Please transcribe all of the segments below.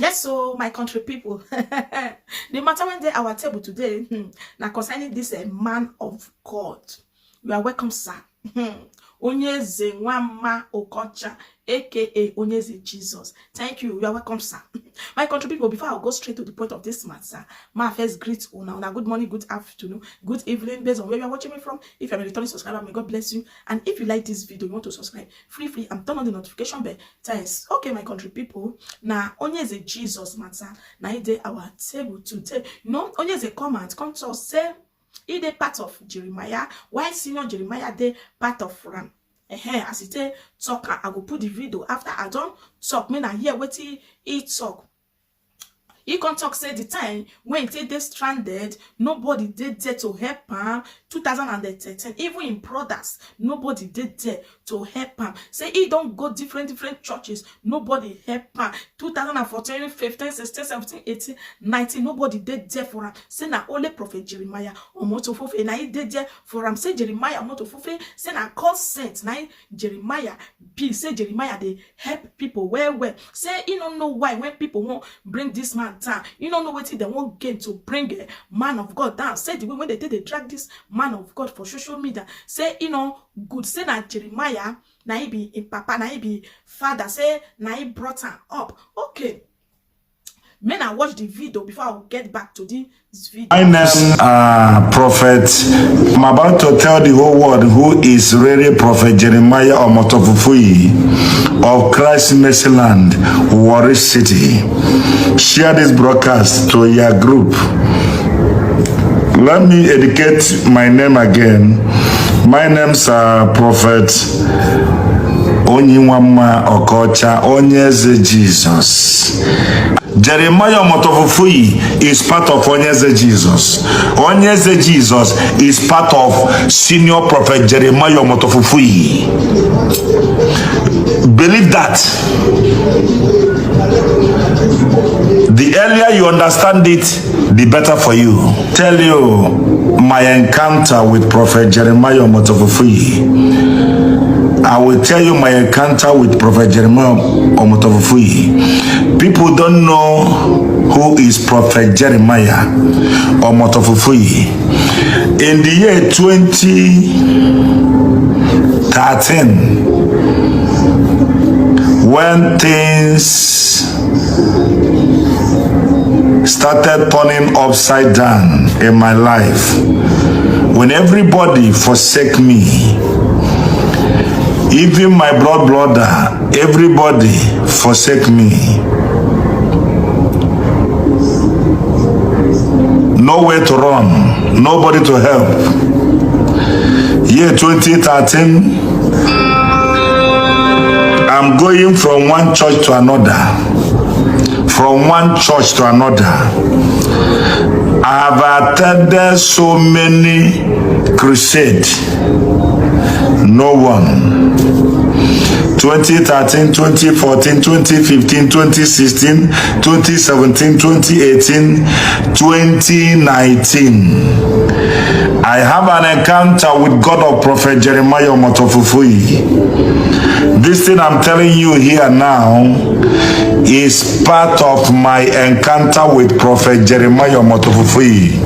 Yes, so my country people, the matter when they our table today, now concerning this man of God. You are welcome, sir. Onyeze Nwama Okocha, aka Onyeze Jesus. Thank you. You are welcome, sir. My country people, before I go straight to the point of this matter, my first greet una good morning, good afternoon, good evening, based on where you are watching me from. If you are a returning subscriber, may God bless you. And if you like this video, you want to subscribe, free and turn on the notification bell. Thanks. Okay, my country people. Now Onyeze Jesus matter. Now it our table today. You know, Onyeze come to us say. He dey part of Jeremiah. Why senior Jeremiah dey part of Ram? As it talk, I go put the video after I don't talk. Me na hear what he talk. He can talk say the time when they stranded, nobody did there to help him. 2013, even in brothers, nobody did there to help him. Say he don't go different churches, nobody help him. 2014, 15, 16, 17, 18, 19, nobody did there for him. Say na only prophet Jeremiah Omoto Fufeyin na he did there for him. Say Jeremiah Omoto Fufeyin say na God sent na Jeremiah be. Say Jeremiah they help people well. Say he don't know why when people won't bring this man down. You don't know what they won't gain to bring a man of God down. Say the way when they drag this man of God for social media. Say good. Say that Jeremiah na he be in papa, na he be father. Say na he brought her up. Okay. Men, I watch the video before I get back to this video. My name Prophet. I'm about to tell the whole world who is really Prophet Jeremiah Omoto Fufeyin of Christ Mercy Land, Warri City. Share this broadcast to your group. Let me educate my name again. My name's Prophet Onyewama Okocha Onyeze Jesus. Jeremiah Omoto Fufeyin is part of Onyeze Jesus. Onyeze Jesus is part of senior prophet Jeremiah Omoto Fufeyin. Believe that. The earlier you understand it, the better for you. Tell you my encounter with Prophet Jeremiah Omoto Fufeyin. I will tell you my encounter with Prophet Jeremiah Omoto Fufeyin. People don't know who is Prophet Jeremiah Omoto Fufeyin. In the year 2013, when things started turning upside down in my life, when everybody forsake me, even my brother, everybody forsake me. Nowhere to run, nobody to help. Year 2013, I'm going from one church to another. From one church to another. I have attended so many crusades. No one. 2013, 2014, 2015, 2016, 2017, 2018, 2019. I have an encounter with God of Prophet Jeremiah Omoto Fufeyin. This thing I'm telling you here now is part of my encounter with Prophet Jeremiah Omoto Fufeyin.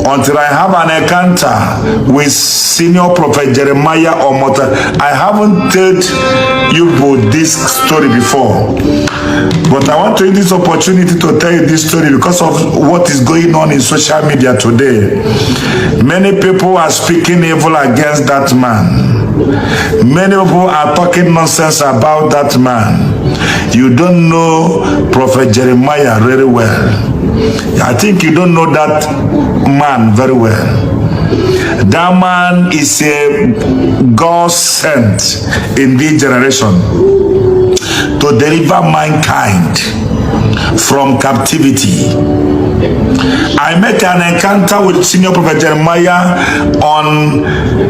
Until I have an encounter with senior prophet Jeremiah Omoto. I haven't told you about this story before, but I want to use this opportunity to tell you this story because of what is going on in social media today. Many people are speaking evil against that man. Many people are talking nonsense about that man. You don't know Prophet Jeremiah very well. I think you don't know that man very well. That man is a God sent in this generation to deliver mankind from captivity. I met an encounter with senior prophet Jeremiah on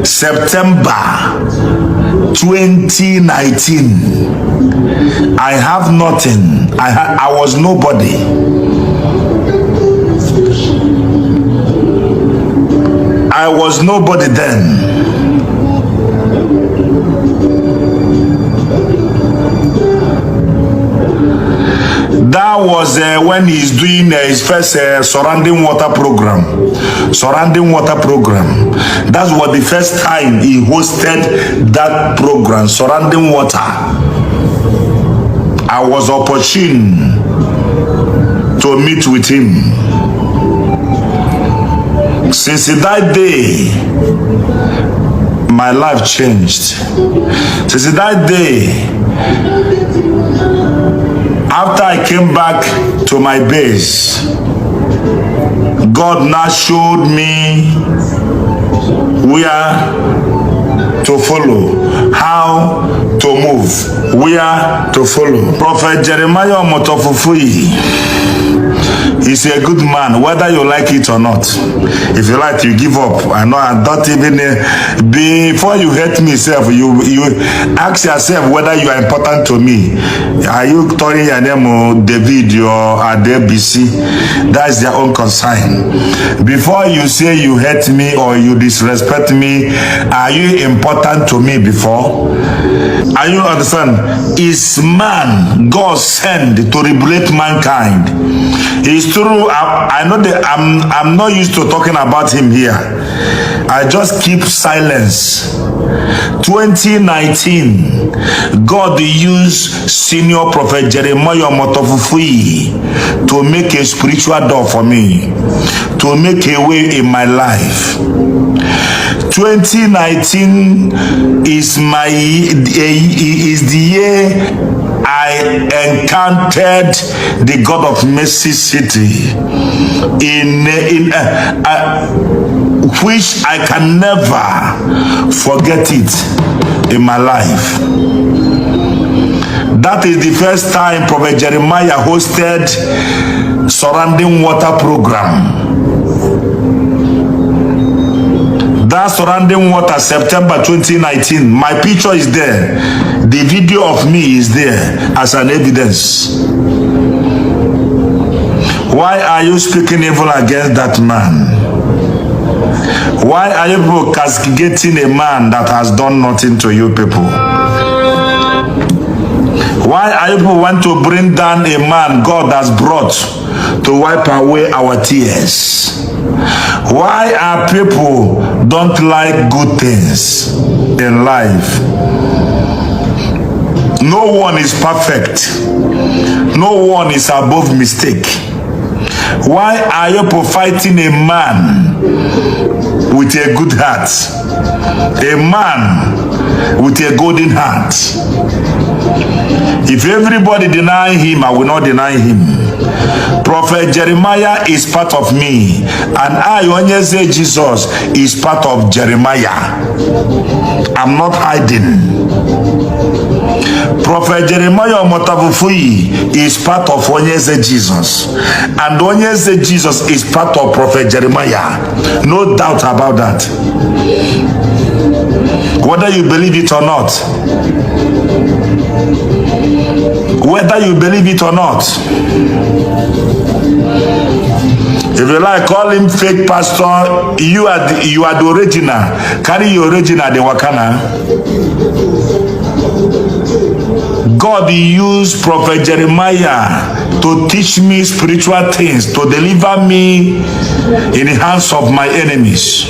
September 2019. I have nothing. I was nobody. I was nobody then. That was when he's doing his first surrounding water program. Surrounding water program. That was the first time he hosted that program, surrounding water. I was opportune to meet with him. Since that day, my life changed. Since that day, after I came back to my base, God now showed me where to follow, how to move, where to follow. Prophet Jeremiah Omoto Fufeyin is a good man, whether you like it or not. If you like, you give up. I know, I don't even before you hate me, self, you ask yourself whether you are important to me. Are you turning your name David or Aidaghese? That's their own concern. Before you say you hate me or you disrespect me, are you important to me before? Are you understand? Is man God sent to liberate mankind? It's true. I know that I'm not used to talking about him here. I just keep silence. 2019, God used senior prophet Jeremiah Omoto Fufeyin to make a spiritual door for me, to make a way in my life. 2019 is the year I encountered the God of Mercy City, which I can never forget it in my life. That is the first time Prophet Jeremiah hosted surrounding water program. That surrounding water, September 2019. My picture is there. The video of me is there as an evidence. Why are you speaking evil against that man? Why are you people castigating a man that has done nothing to you people? Why are you people want to bring down a man God has brought to wipe away our tears? Why are people don't like good things in life? No one is perfect. No one is above mistake. Why are you fighting a man with a good heart? A man with a golden heart. If everybody deny him, I will not deny him. Prophet Jeremiah is part of me, and I, Onyeze Jesus, is part of Jeremiah. I'm not hiding. Prophet Jeremiah Omoto Fufeyin is part of Onyeze Jesus, and Onyeze Jesus is part of Prophet Jeremiah. No doubt about that. Whether you believe it or not. Whether you believe it or not. If you like, call him fake pastor. You are the original. Carry your original, the wakana. God used Prophet Jeremiah to teach me spiritual things, to deliver me in the hands of my enemies.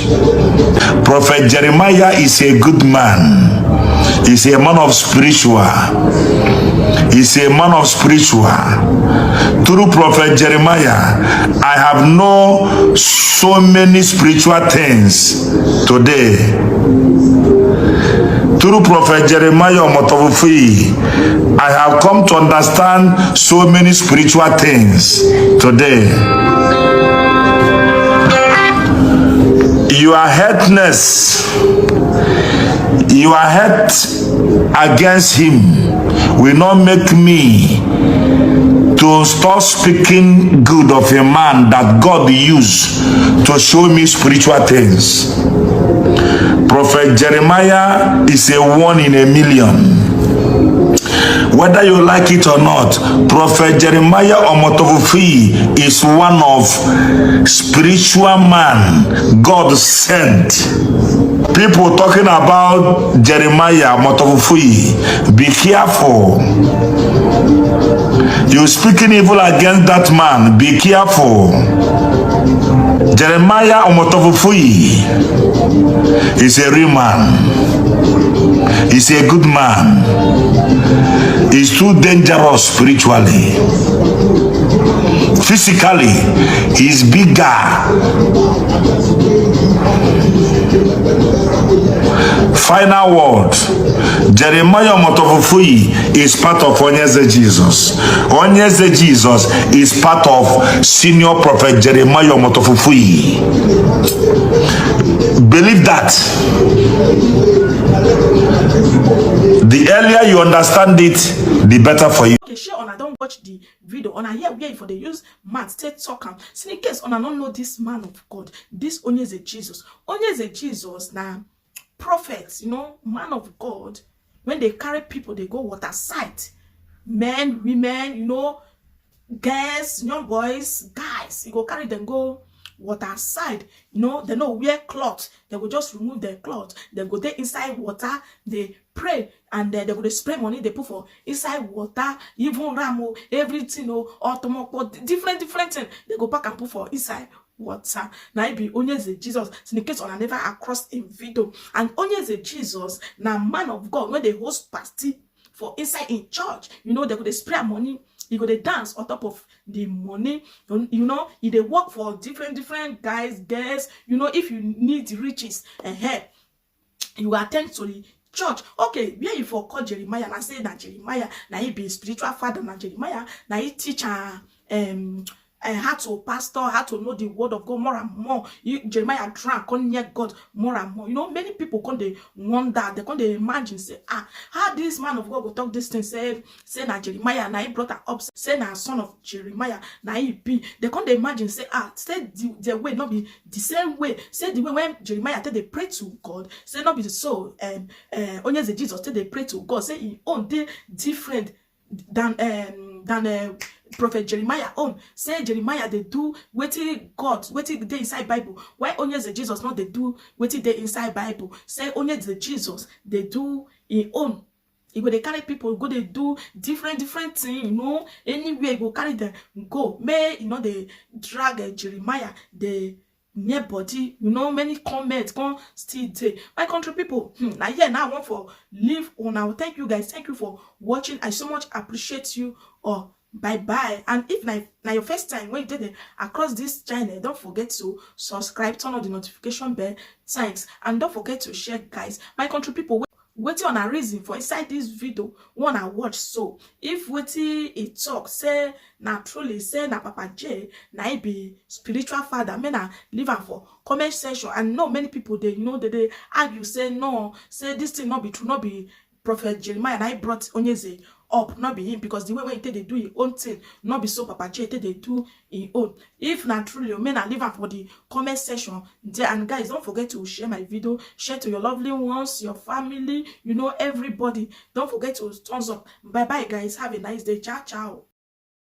Prophet Jeremiah is a good man. He's a man of spiritual. He's a man of spiritual. Through Prophet Jeremiah, I have known so many spiritual things today. Through Prophet Jeremiah Omoto Fufeyin, I have come to understand so many spiritual things today. Your hurtness, your hurt against him will not make me to stop speaking good of a man that God used to show me spiritual things. Prophet Jeremiah is a 1 in a million. Whether you like it or not, Prophet Jeremiah Omoto Fufeyin is one of spiritual man God sent. People talking about Jeremiah Omoto Fufeyin, be careful. You speaking evil against that man, be careful. Jeremiah Omoto Fufeyin is a real man. He's a good man. He's too dangerous spiritually. Physically, he's bigger. Final word. Jeremiah Omoto Fufeyin is part of Onyeze Jesus. Onyeze Jesus is part of senior prophet Jeremiah Omoto Fufeyin. Believe that. The earlier you understand it, the better for you. Okay, sure, I don't watch the video. On I hear where for they use math, take talk am. In case on I don't know this man of God, this Onyeze Jesus. Onyeze Jesus now prophets, you know, man of God. When they carry people, they go water side. Men, women, you know, girls, young boys, guys. You go carry them go water side. You know, they no wear cloth. They will just remove their cloth. They go there inside water. They pray and they go spray money. They put for inside water. Even ramo, everything, automotive, different things. They go back and put for inside water. Now it be Onyeze Jesus. In the case on I never across a video. And Onyeze Jesus, now man of God, when they host party for inside in church, you know, they go spray money. You go they dance on top of the money. You know, if they work for different guys, girls, you know, if you need riches ahead, you attend to the church. Okay, where you for call Jeremiah and I say that Jeremiah, now he be spiritual father, and Jeremiah, now he teach how to pastor, how to know the word of God more and more. Jeremiah drank, come near God more and more. You know, many people come they wonder, they come they imagine, say, how this man of God will talk this thing, say na Jeremiah, now he brought her up, say na son of Jeremiah, now he be. They come they imagine, say, say the way not be the same way. Say the way when Jeremiah tell they pray to God, say not be so. Onyeze Jesus tell they pray to God, say he own they different than Prophet Jeremiah own. Say Jeremiah they do wetin God wetin dey inside Bible. Why Onyeze Jesus not they do wetin dey inside Bible? Say Onyeze Jesus they do his own. You go they carry people go they do different things, you know. Anywhere you go carry them go. May you know they drag Jeremiah they near body, you know, many comments come still there. My country people, now here now I want for leave on now. Thank you guys, thank you for watching. I so much appreciate you. Bye. And if now your first time when you did it across this channel, don't forget to subscribe, turn on the notification bell. Thanks, and don't forget to share, guys. My country people, waiting on a reason for inside this video wanna watch. So if waiting it talk say na truly say na Papa J na he be spiritual father, may na leave am for comment section. And no many people they you know they argue say no, say this thing not be true, not be Prophet Jeremiah and I brought Onyeze up, not be him, because the way when they do his own thing, not be so Papa J they do his own. If not truly, you may not leave up for the comment section there. And guys, don't forget to share my video, share to your lovely ones, your family, you know, everybody. Don't forget to thumbs up. Bye guys, have a nice day. Ciao.